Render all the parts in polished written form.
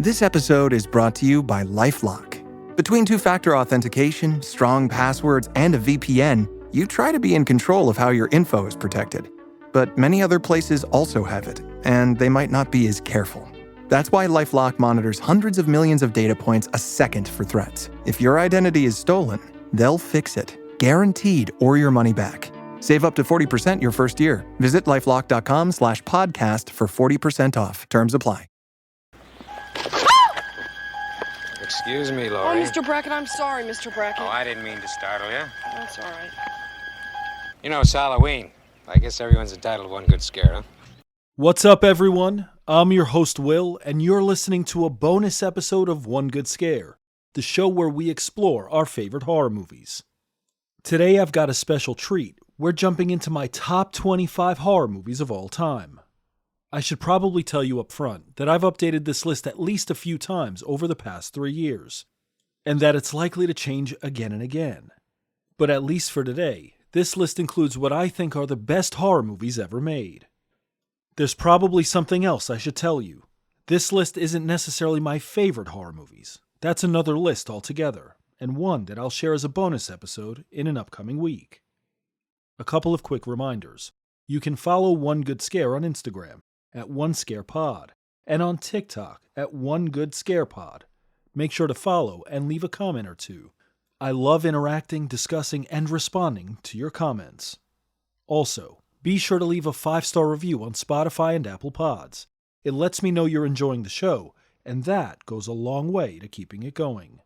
This episode is brought to you by LifeLock. Between two-factor authentication, strong passwords, and a VPN, you try to be in control of how your info is protected. But many other places also have it, and they might not be as careful. That's why LifeLock monitors hundreds of millions of data points a second for threats. If your identity is stolen, they'll fix it, guaranteed, or your money back. Save up to 40% your first year. Visit lifelock.com/podcast for 40% off. Terms apply. Excuse me, Laurie. Oh, Mr. Brackett, I'm sorry, Mr. Brackett. Oh, I didn't mean to startle you. That's all right. You know, it's Halloween. I guess everyone's entitled to one good scare, huh? What's up, everyone? I'm your host, Will, and you're listening to a bonus episode of One Good Scare, the show where we explore our favorite horror movies. Today, I've got a special treat. We're jumping into my top 25 horror movies of all time. I should probably tell you up front that I've updated this list at least a few times over the past 3 years, and that it's likely to change again and again. But at least for today, this list includes what I think are the best horror movies ever made. There's probably something else I should tell you. This list isn't necessarily my favorite horror movies. That's another list altogether, and one that I'll share as a bonus episode in an upcoming week. A couple of quick reminders. You can follow One Good Scare on Instagram at OneScarePod and on TikTok at OneGoodScarePod. Make sure to follow and leave a comment or two. I love interacting, discussing, and responding to your comments. Also, be sure to leave a 5-star review on Spotify and Apple Pods. It lets me know you're enjoying the show, and that goes a long way to keeping it going.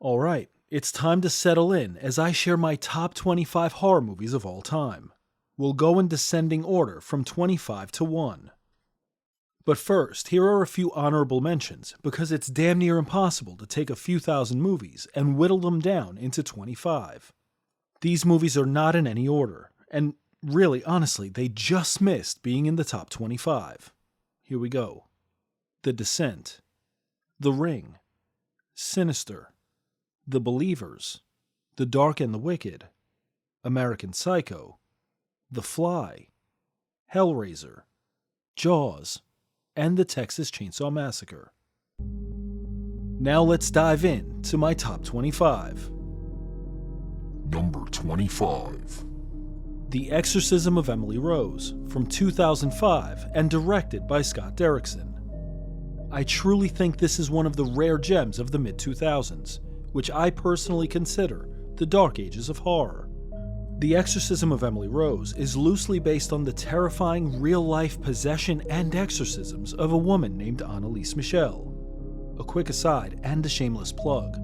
Alright, it's time to settle in as I share my top 25 horror movies of all time. We'll go in descending order from 25 to 1. But first, here are a few honorable mentions, because it's damn near impossible to take a few thousand movies and whittle them down into 25. These movies are not in any order, and really, honestly, they just missed being in the top 25. Here we go. The Descent, The Ring, Sinister, The Believers, The Dark and the Wicked, American Psycho, The Fly, Hellraiser, Jaws, and The Texas Chainsaw Massacre. Now let's dive in to my top 25. Number 25. The Exorcism of Emily Rose, from 2005 and directed by Scott Derrickson. I truly think this is one of the rare gems of the mid-2000s, which I personally consider the dark ages of horror. The Exorcism of Emily Rose is loosely based on the terrifying real-life possession and exorcisms of a woman named Annalise Michel. A quick aside and a shameless plug,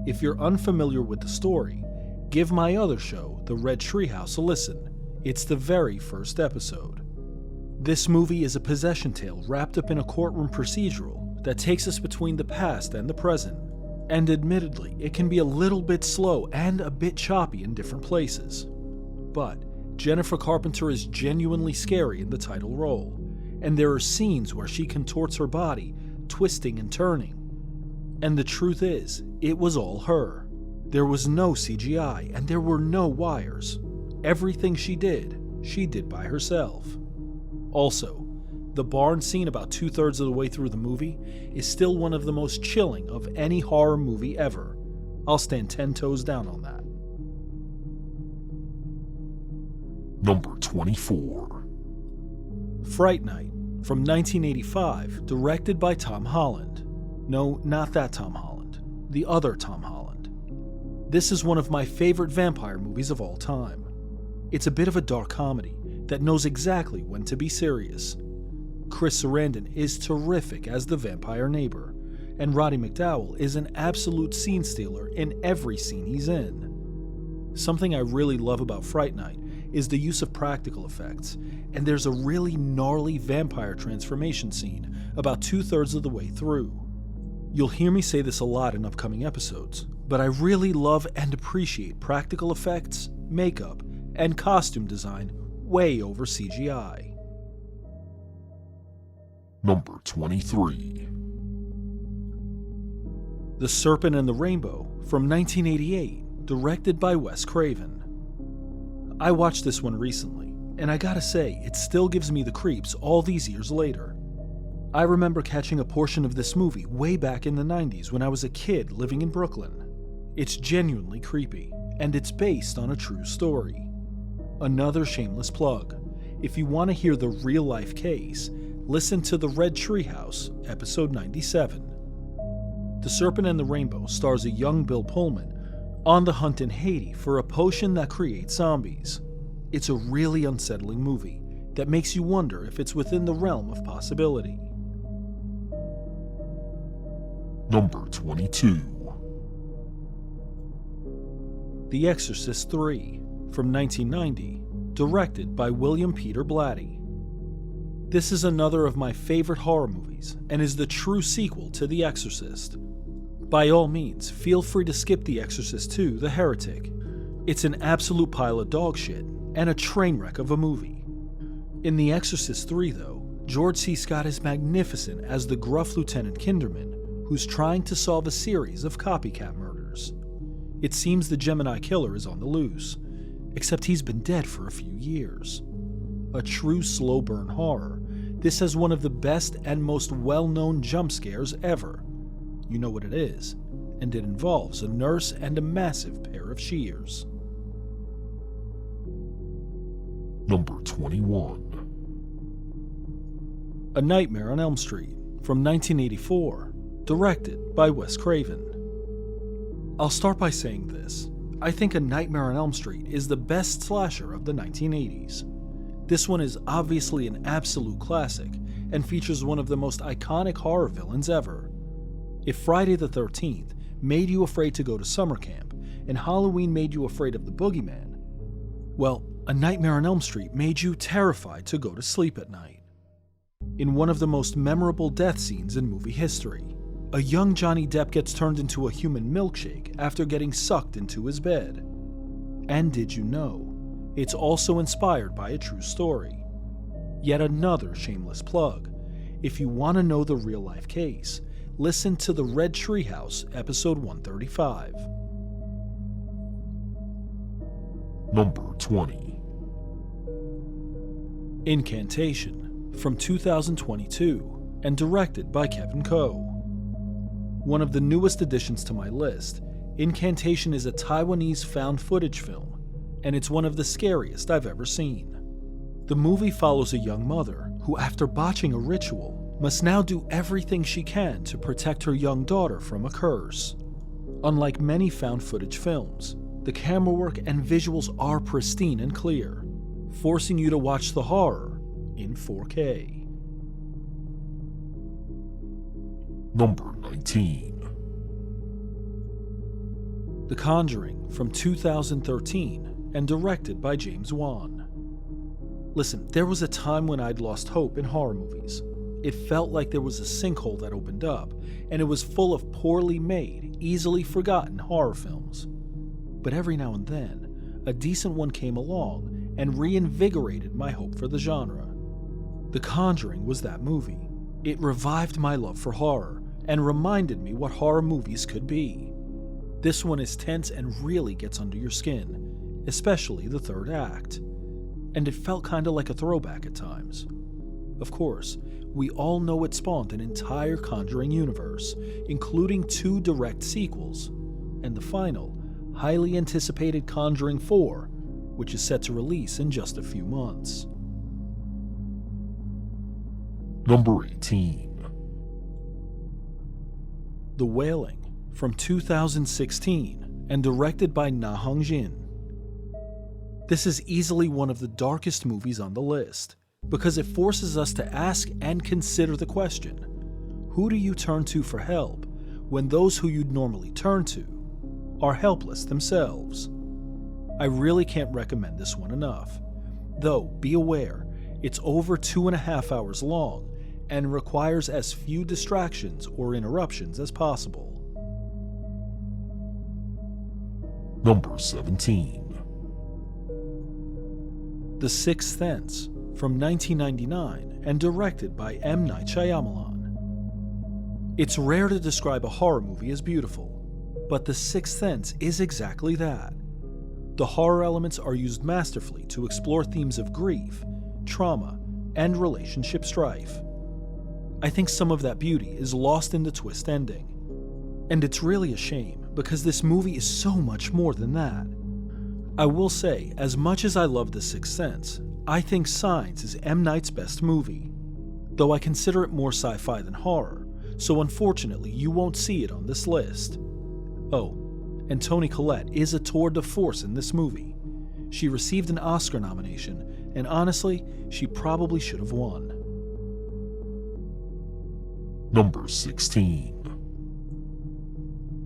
if you're unfamiliar with the story, give my other show, The Red Treehouse, a listen. It's the very first episode. This movie is a possession tale wrapped up in a courtroom procedural that takes us between the past and the present. And admittedly, it can be a little bit slow and a bit choppy in different places. But Jennifer Carpenter is genuinely scary in the title role, and there are scenes where she contorts her body, twisting and turning. And the truth is, it was all her. There was no CGI, and there were no wires. Everything she did by herself. Also, the barn scene about 2/3 of the way through the movie is still one of the most chilling of any horror movie ever. I'll stand 10 toes down on that. Number 24. Fright Night, from 1985, directed by Tom Holland. No, not that Tom Holland. The other Tom Holland. This is one of my favorite vampire movies of all time. It's a bit of a dark comedy that knows exactly when to be serious. Chris Sarandon is terrific as the vampire neighbor, and Roddy McDowall is an absolute scene stealer in every scene he's in. Something I really love about Fright Night is the use of practical effects, and there's a really gnarly vampire transformation scene about 2/3 of the way through. You'll hear me say this a lot in upcoming episodes, but I really love and appreciate practical effects, makeup, and costume design way over CGI. Number 23. The Serpent and the Rainbow, from 1988, directed by Wes Craven. I watched this one recently, and I gotta say, it still gives me the creeps all these years later. I remember catching a portion of this movie way back in the 90s when I was a kid living in Brooklyn. It's genuinely creepy, and it's based on a true story. Another shameless plug. If you want to hear the real-life case, listen to The Red Treehouse, episode 97. The Serpent and the Rainbow stars a young Bill Pullman on the hunt in Haiti for a potion that creates zombies. It's a really unsettling movie that makes you wonder if it's within the realm of possibility. Number 22. The Exorcist III, from 1990, directed by William Peter Blatty. This is another of my favorite horror movies and is the true sequel to The Exorcist. By all means, feel free to skip The Exorcist II: The Heretic. It's an absolute pile of dog shit and a train wreck of a movie. In The Exorcist III, though, George C. Scott is magnificent as the gruff Lieutenant Kinderman, who's trying to solve a series of copycat murders. It seems the Gemini killer is on the loose, except he's been dead for a few years. A true slow burn horror, this has one of the best and most well-known jump scares ever. You know what it is, and it involves a nurse and a massive pair of shears. Number 21. A Nightmare on Elm Street, from 1984, directed by Wes Craven. I'll start by saying this. I think A Nightmare on Elm Street is the best slasher of the 1980s. This one is obviously an absolute classic and features one of the most iconic horror villains ever. If Friday the 13th made you afraid to go to summer camp and Halloween made you afraid of the boogeyman, well, A Nightmare on Elm Street made you terrified to go to sleep at night. In one of the most memorable death scenes in movie history, a young Johnny Depp gets turned into a human milkshake after getting sucked into his bed. And did you know, it's also inspired by a true story. Yet another shameless plug. If you want to know the real-life case, listen to The Red Treehouse, episode 135. Number 20. Incantation, from 2022, and directed by Kevin Ko. One of the newest additions to my list, Incantation is a Taiwanese found footage film, and it's one of the scariest I've ever seen. The movie follows a young mother who, after botching a ritual, must now do everything she can to protect her young daughter from a curse. Unlike many found footage films, the camera work and visuals are pristine and clear, forcing you to watch the horror in 4K. Number 19. The Conjuring, from 2013, and directed by James Wan. Listen, there was a time when I'd lost hope in horror movies. It felt like there was a sinkhole that opened up, and it was full of poorly made, easily forgotten horror films. But every now and then, a decent one came along and reinvigorated my hope for the genre. The Conjuring was that movie. It revived my love for horror and reminded me what horror movies could be. This one is tense and really gets under your skin, especially the third act. And it felt kinda like a throwback at times. Of course, we all know it spawned an entire Conjuring universe, including 2 direct sequels, and the final, highly anticipated Conjuring 4, which is set to release in just a few months. Number 18. The Wailing, from 2016, and directed by Na Hong-jin. This is easily one of the darkest movies on the list, because it forces us to ask and consider the question, who do you turn to for help when those who you'd normally turn to are helpless themselves? I really can't recommend this one enough. Though, be aware, it's over 2.5 hours long and requires as few distractions or interruptions as possible. Number 17. The Sixth Sense, from 1999 and directed by M. Night Shyamalan. It's rare to describe a horror movie as beautiful, but The Sixth Sense is exactly that. The horror elements are used masterfully to explore themes of grief, trauma, and relationship strife. I think some of that beauty is lost in the twist ending. And it's really a shame, because this movie is so much more than that. I will say, as much as I love The Sixth Sense, I think Signs is M. Night's best movie, though I consider it more sci-fi than horror, so unfortunately you won't see it on this list. Oh, and Toni Collette is a tour de force in this movie. She received an Oscar nomination, and honestly, she probably should have won. Number 16.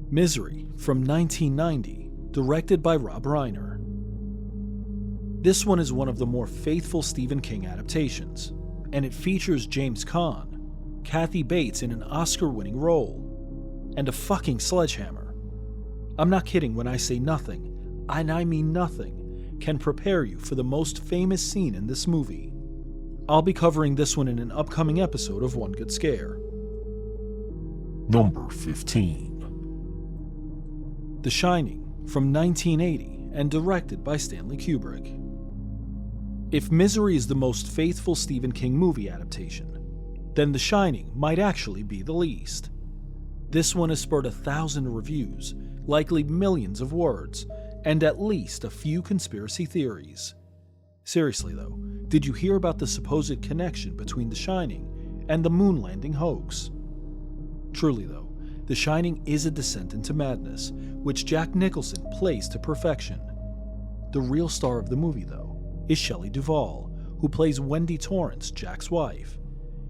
Misery from 1990, directed by Rob Reiner. This one is one of the more faithful Stephen King adaptations, and it features James Caan, Kathy Bates in an Oscar-winning role, and a fucking sledgehammer. I'm not kidding when I say nothing, and I mean nothing, can prepare you for the most famous scene in this movie. I'll be covering this one in an upcoming episode of One Good Scare. Number 15. The Shining from 1980 and directed by Stanley Kubrick. If Misery is the most faithful Stephen King movie adaptation, then The Shining might actually be the least. This one has spurred 1,000 reviews, likely millions of words, and at least a few conspiracy theories. Seriously though, did you hear about the supposed connection between The Shining and the moon landing hoax? Truly though, The Shining is a descent into madness, which Jack Nicholson plays to perfection. The real star of the movie though is Shelley Duvall, who plays Wendy Torrance, Jack's wife.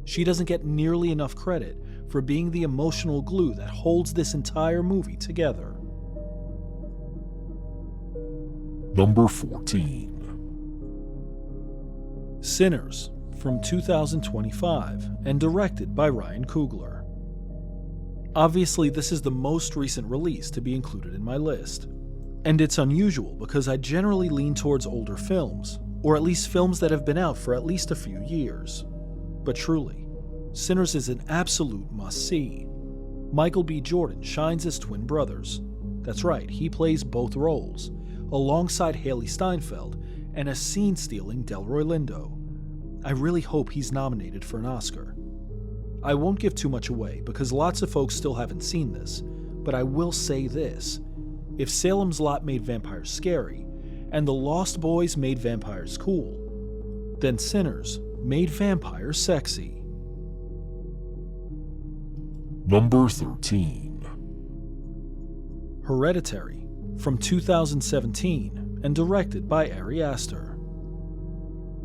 She doesn't get nearly enough credit for being the emotional glue that holds this entire movie together. Number 14. Sinners from 2025 and directed by Ryan Coogler. Obviously, this is the most recent release to be included in my list. And it's unusual because I generally lean towards older films, or at least films that have been out for at least a few years. But truly, Sinners is an absolute must-see. Michael B. Jordan shines as twin brothers. That's right, he plays both roles, alongside Haley Steinfeld and a scene-stealing Delroy Lindo. I really hope he's nominated for an Oscar. I won't give too much away because lots of folks still haven't seen this, but I will say this. If Salem's Lot made vampires scary, and The Lost Boys made vampires cool, then Sinners made vampires sexy. Number 13. Hereditary from 2017 and directed by Ari Aster.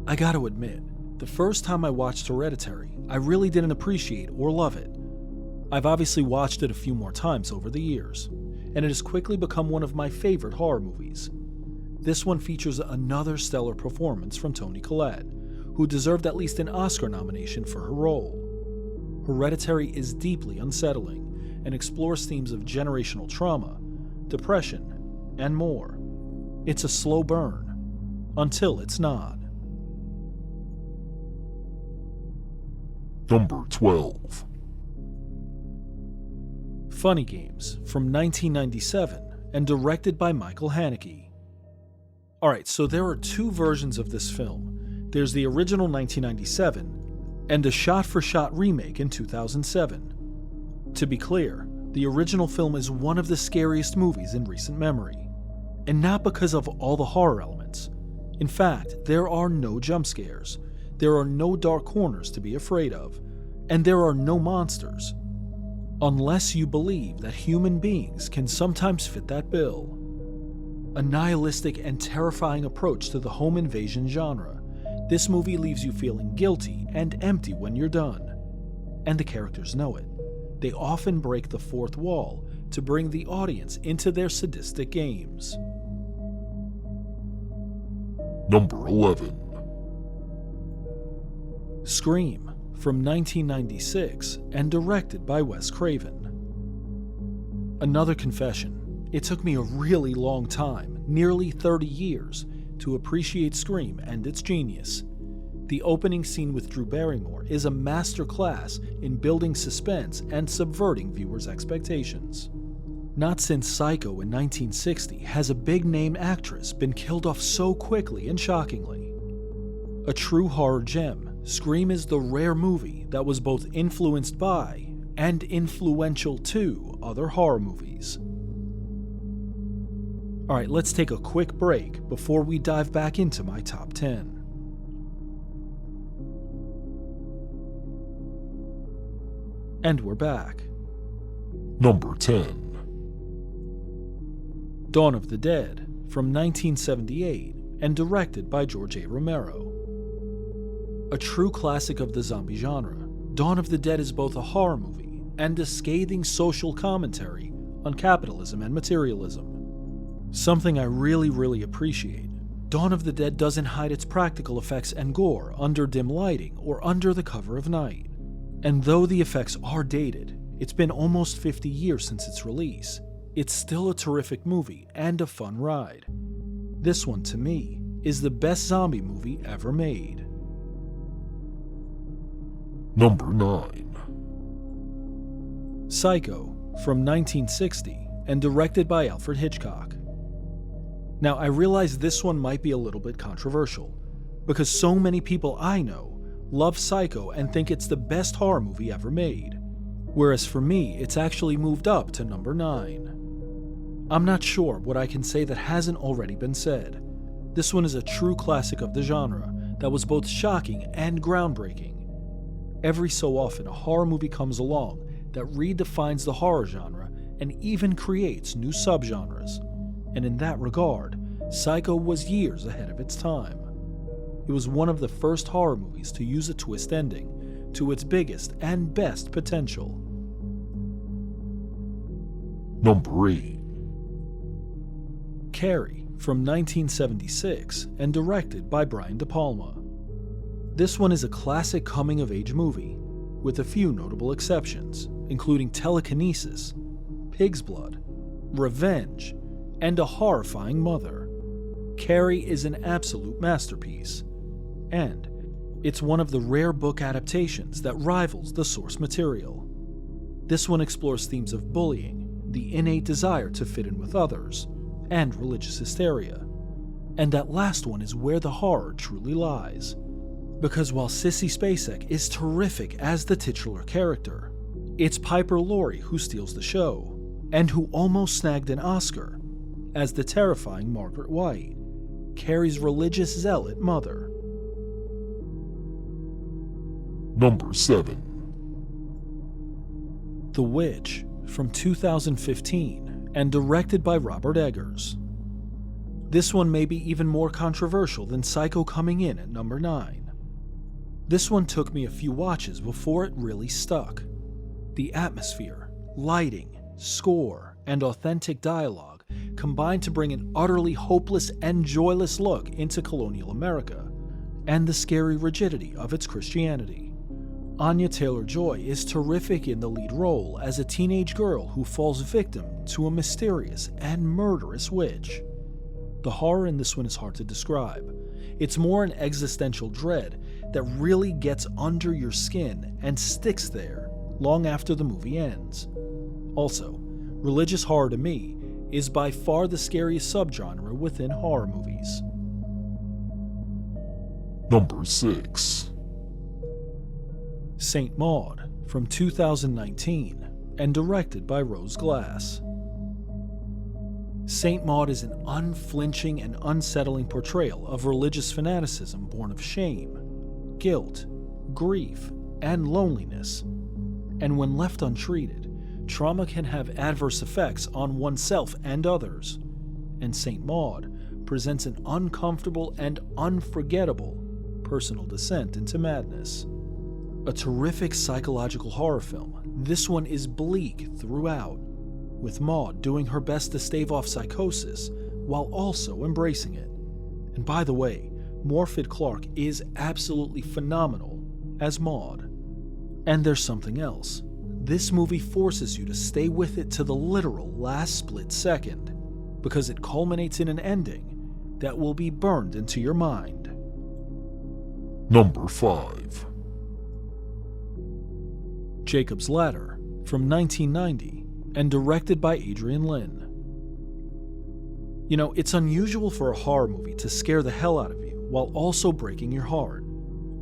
I gotta admit, the first time I watched Hereditary, I really didn't appreciate or love it. I've obviously watched it a few more times over the years, and it has quickly become one of my favorite horror movies. This one features another stellar performance from Toni Collette, who deserved at least an Oscar nomination for her role. Hereditary is deeply unsettling and explores themes of generational trauma, depression, and more. It's a slow burn, until it's not. Number 12. Funny Games from 1997 and directed by Michael Haneke. Alright, so there are two versions of this film. There's the original 1997 and a shot-for-shot remake in 2007. To be clear, the original film is one of the scariest movies in recent memory. And not because of all the horror elements. In fact, there are no jump scares. There are no dark corners to be afraid of, and there are no monsters. Unless you believe that human beings can sometimes fit that bill. A nihilistic and terrifying approach to the home invasion genre, this movie leaves you feeling guilty and empty when you're done. And the characters know it. They often break the fourth wall to bring the audience into their sadistic games. Number 11. Scream from 1996 and directed by Wes Craven. Another confession, it took me a really long time, nearly 30 years, to appreciate Scream and its genius. The opening scene with Drew Barrymore is a masterclass in building suspense and subverting viewers' expectations. Not since Psycho in 1960 has a big-name actress been killed off so quickly and shockingly. A true horror gem, Scream is the rare movie that was both influenced by and influential to other horror movies. Alright, let's take a quick break before we dive back into my top 10. And we're back. Number 10. Dawn of the Dead, from 1978, and directed by George A. Romero. A true classic of the zombie genre, Dawn of the Dead is both a horror movie and a scathing social commentary on capitalism and materialism. Something I really appreciate. Dawn of the Dead doesn't hide its practical effects and gore under dim lighting or under the cover of night. And though the effects are dated, it's been almost 50 years since its release, it's still a terrific movie and a fun ride. This one, to me, is the best zombie movie ever made. Number 9. Psycho, from 1960, and directed by Alfred Hitchcock. Now, I realize this one might be a little bit controversial, because so many people I know love Psycho and think it's the best horror movie ever made, whereas for me, it's actually moved up to number 9. I'm not sure what I can say that hasn't already been said. This one is a true classic of the genre that was both shocking and groundbreaking. Every so often, a horror movie comes along that redefines the horror genre and even creates new subgenres. And in that regard, Psycho was years ahead of its time. It was one of the first horror movies to use a twist ending to its biggest and best potential. Number 8. Carrie, from 1976, and directed by Brian De Palma. This one is a classic coming-of-age movie, with a few notable exceptions, including telekinesis, pig's blood, revenge, and a horrifying mother. Carrie is an absolute masterpiece, and it's one of the rare book adaptations that rivals the source material. This one explores themes of bullying, the innate desire to fit in with others, and religious hysteria. And that last one is where the horror truly lies. Because while Sissy Spacek is terrific as the titular character, it's Piper Laurie who steals the show, and who almost snagged an Oscar, as the terrifying Margaret White, Carrie's religious zealot mother. Number 7. The Witch, from 2015, and directed by Robert Eggers. This one may be even more controversial than Psycho coming in at number 9. This one took me a few watches before it really stuck. The atmosphere, lighting, score, and authentic dialogue combined to bring an utterly hopeless and joyless look into colonial America, and the scary rigidity of its Christianity. Anya Taylor-Joy is terrific in the lead role as a teenage girl who falls victim to a mysterious and murderous witch. The horror in this one is hard to describe. It's more an existential dread that really gets under your skin and sticks there long after the movie ends. Also, religious horror to me is by far the scariest subgenre within horror movies. Number 6. Saint Maud, from 2019, and directed by Rose Glass. Saint Maud is an unflinching and unsettling portrayal of religious fanaticism born of shame, guilt, grief, and loneliness. And when left untreated, trauma can have adverse effects on oneself and others. And Saint Maud presents an uncomfortable and unforgettable personal descent into madness. A terrific psychological horror film, this one is bleak throughout, with Maud doing her best to stave off psychosis while also embracing it. And by the way, Morfydd Clark is absolutely phenomenal as Maud. And there's something else. This movie forces you to stay with it to the literal last split second, because it culminates in an ending that will be burned into your mind. Number 5. Jacob's Ladder, from 1990, and directed by Adrian Lyne. You know, it's unusual for a horror movie to scare the hell out of you while also breaking your heart.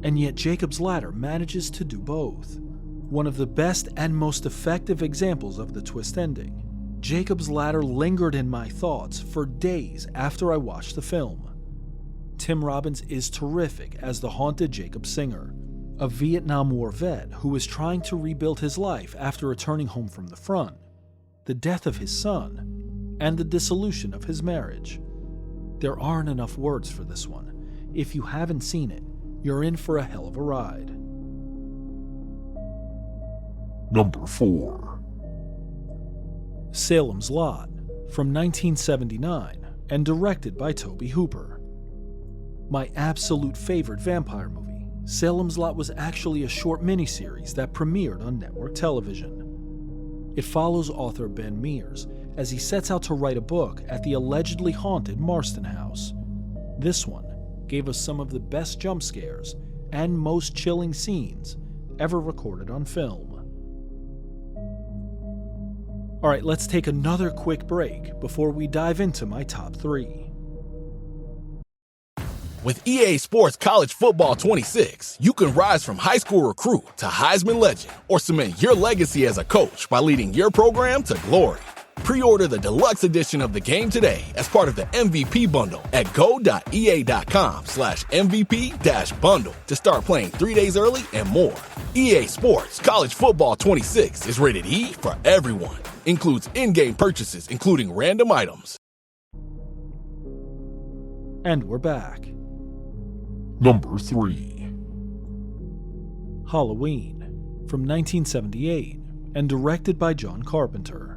And yet Jacob's Ladder manages to do both. One of the best and most effective examples of the twist ending. Jacob's Ladder lingered in my thoughts for days after I watched the film. Tim Robbins is terrific as the haunted Jacob Singer, a Vietnam War vet who is trying to rebuild his life after returning home from the front, the death of his son, and the dissolution of his marriage. There aren't enough words for this one. If you haven't seen it, you're in for a hell of a ride. Number 4. Salem's Lot, from 1979, and directed by Tobe Hooper. My absolute favorite vampire movie, Salem's Lot was actually a short miniseries that premiered on network television. It follows author Ben Mears as he sets out to write a book at the allegedly haunted Marston House. This one gave us some of the best jump scares and most chilling scenes ever recorded on film. Alright, let's take another quick break before we dive into my top 3. With EA Sports College Football 26, you can rise from high school recruit to Heisman legend or cement your legacy as a coach by leading your program to glory. Pre-order the deluxe edition of the game today as part of the MVP bundle at go.ea.com/MVP-bundle to start playing 3 days early and more. EA Sports College Football 26 is rated E for everyone. Includes in-game purchases, including random items. And we're back. Number 3. Halloween, from 1978, and directed by John Carpenter.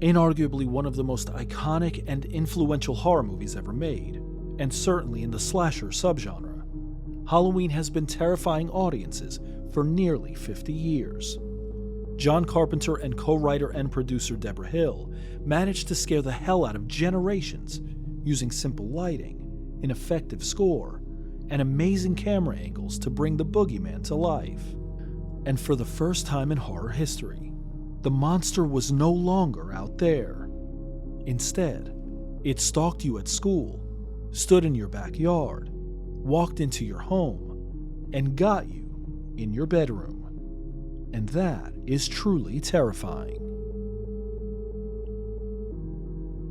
Inarguably one of the most iconic and influential horror movies ever made, and certainly in the slasher subgenre, Halloween has been terrifying audiences for nearly 50 years. John Carpenter and co-writer and producer Deborah Hill managed to scare the hell out of generations using simple lighting, an effective score, and amazing camera angles to bring the boogeyman to life. And for the first time in horror history, the monster was no longer out there. Instead, it stalked you at school, stood in your backyard, walked into your home, and got you in your bedroom. And that is truly terrifying.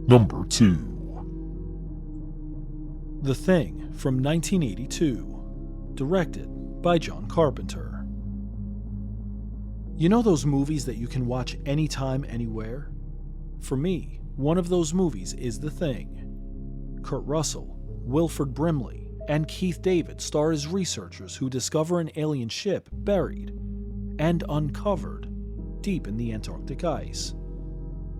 Number 2. The Thing, from 1982, directed by John Carpenter. You know those movies that you can watch anytime, anywhere? For me, one of those movies is The Thing. Kurt Russell, Wilford Brimley, and Keith David star as researchers who discover an alien ship buried and uncovered deep in the Antarctic ice.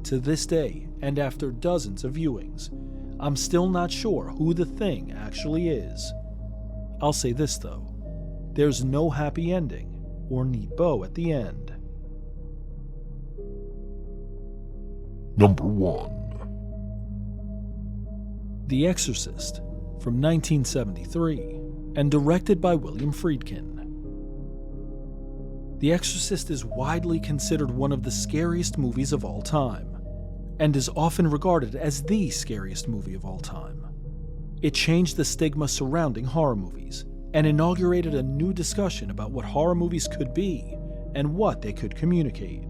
To this day, and after dozens of viewings, I'm still not sure who the Thing actually is. I'll say this though, there's no happy ending or neat bow at the end. Number 1. The Exorcist, from 1973, and directed by William Friedkin. The Exorcist is widely considered one of the scariest movies of all time, and is often regarded as the scariest movie of all time. It changed the stigma surrounding horror movies, and inaugurated a new discussion about what horror movies could be and what they could communicate.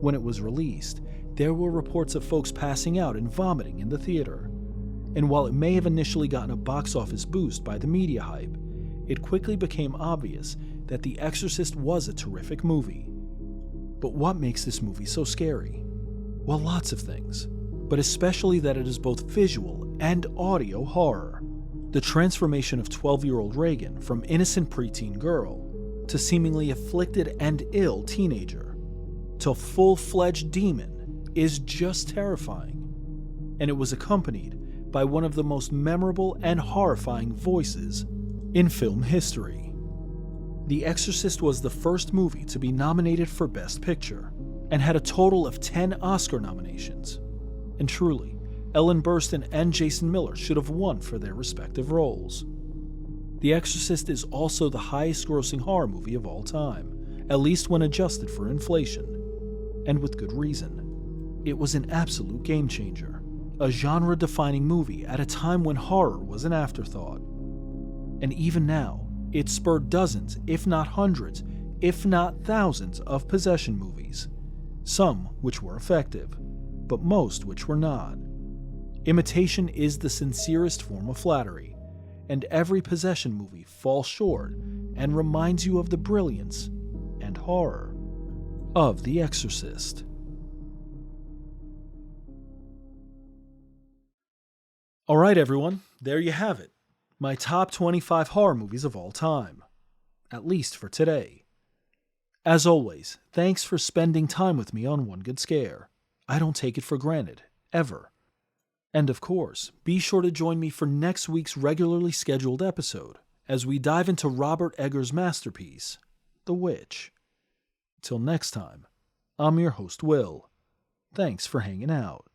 When it was released, there were reports of folks passing out and vomiting in the theater, and while it may have initially gotten a box office boost by the media hype, it quickly became obvious that The Exorcist was a terrific movie. But what makes this movie so scary? Well, lots of things, but especially that it is both visual and audio horror. The transformation of 12-year-old Reagan from innocent preteen girl to seemingly afflicted and ill teenager to full-fledged demon is just terrifying. And it was accompanied by one of the most memorable and horrifying voices in film history. The Exorcist was the first movie to be nominated for Best Picture, and had a total of 10 Oscar nominations. And truly, Ellen Burstyn and Jason Miller should have won for their respective roles. The Exorcist is also the highest-grossing horror movie of all time, at least when adjusted for inflation. And with good reason. It was an absolute game-changer, a genre-defining movie at a time when horror was an afterthought. And even now, it spurred dozens, if not hundreds, if not thousands of possession movies, some which were effective, but most which were not. Imitation is the sincerest form of flattery, and every possession movie falls short and reminds you of the brilliance and horror of The Exorcist. Alright everyone, there you have it. My top 25 horror movies of all time. At least for today. As always, thanks for spending time with me on One Good Scare. I don't take it for granted, ever. And of course, be sure to join me for next week's regularly scheduled episode, as we dive into Robert Eggers' masterpiece, The Witch. Till next time, I'm your host Will. Thanks for hanging out.